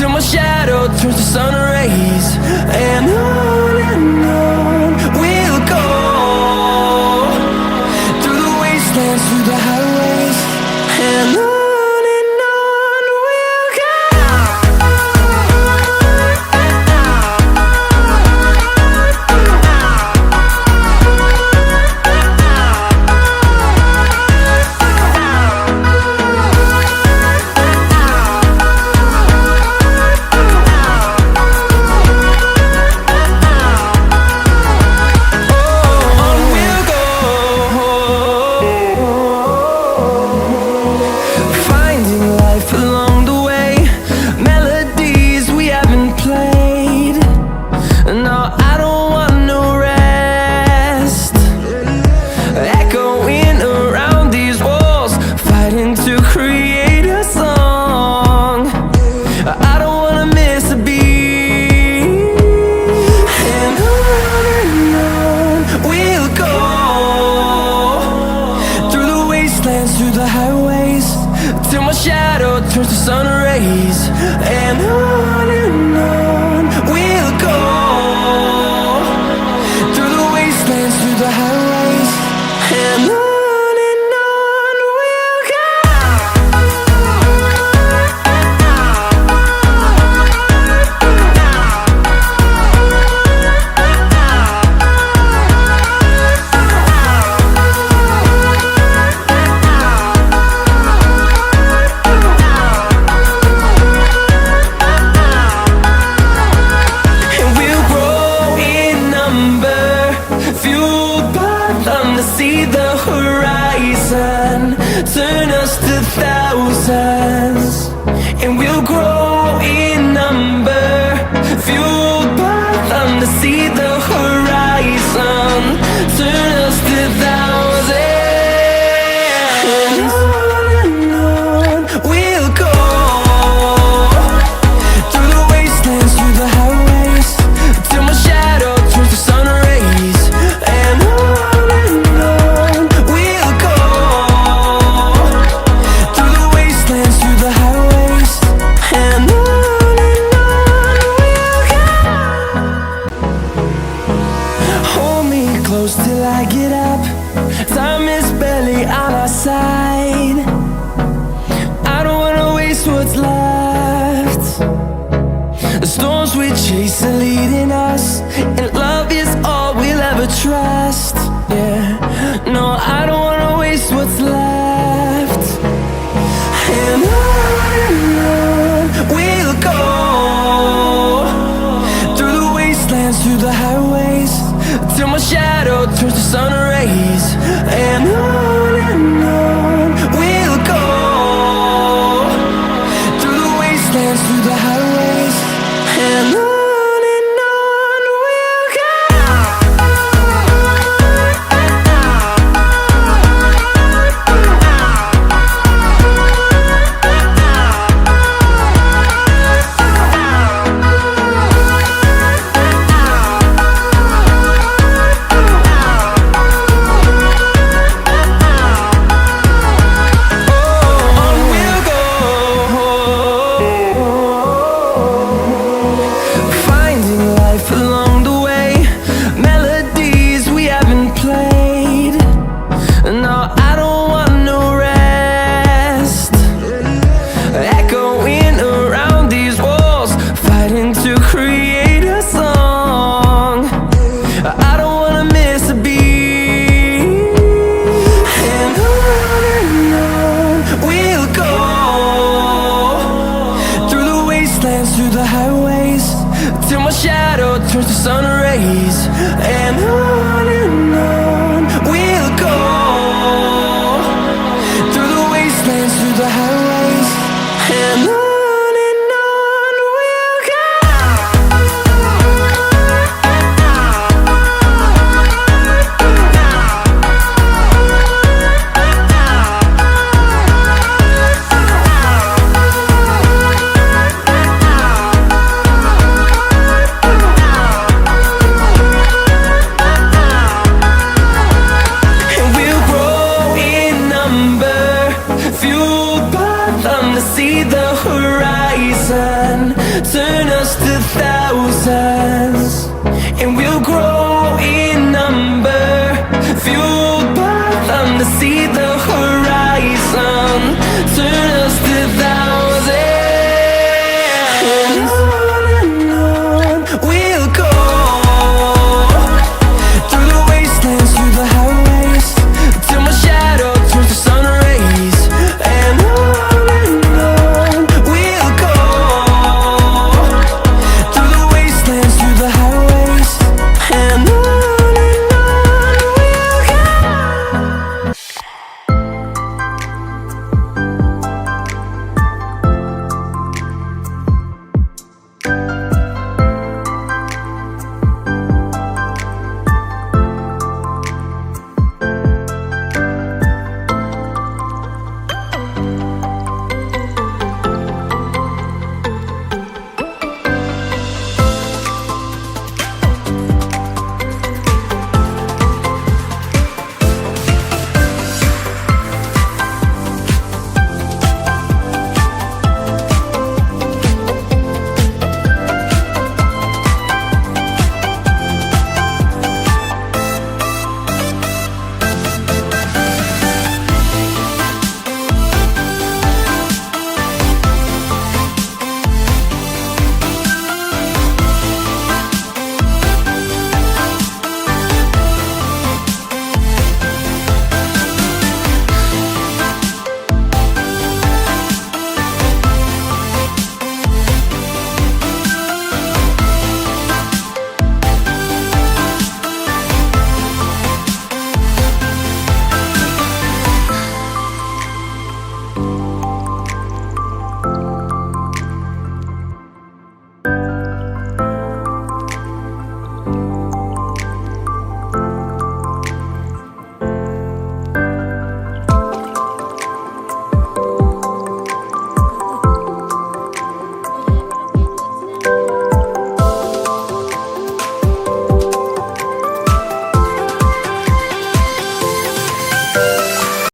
till my shadow turns to sun rays. And on we'll go, through the wastelands, through the highways, and on we'll go. Through the highways, till my shadow turns to sun rays. And on we'll go, through the wastelands, through the highways, and on we'll go. See the horizon turn us to thousands, and we'll grow in number, fueled by them. To see the horizon turn us to thousands, and on we'll go, through the wastelands, through the highways, till my shadow turns to sun rays. And close till I get up, time is barely on our side. I don't wanna waste what's left. The storms we chase are leading us, and love is all we'll ever trust. Yeah, no, I don't wanna waste what's left. And on we'll go, through the wastelands, through the highways, till my shadow turns to sun rays. And on we'll go, through the wastelands, through the highways, and on. Through the highways, till my shadow turns to sun rays. And on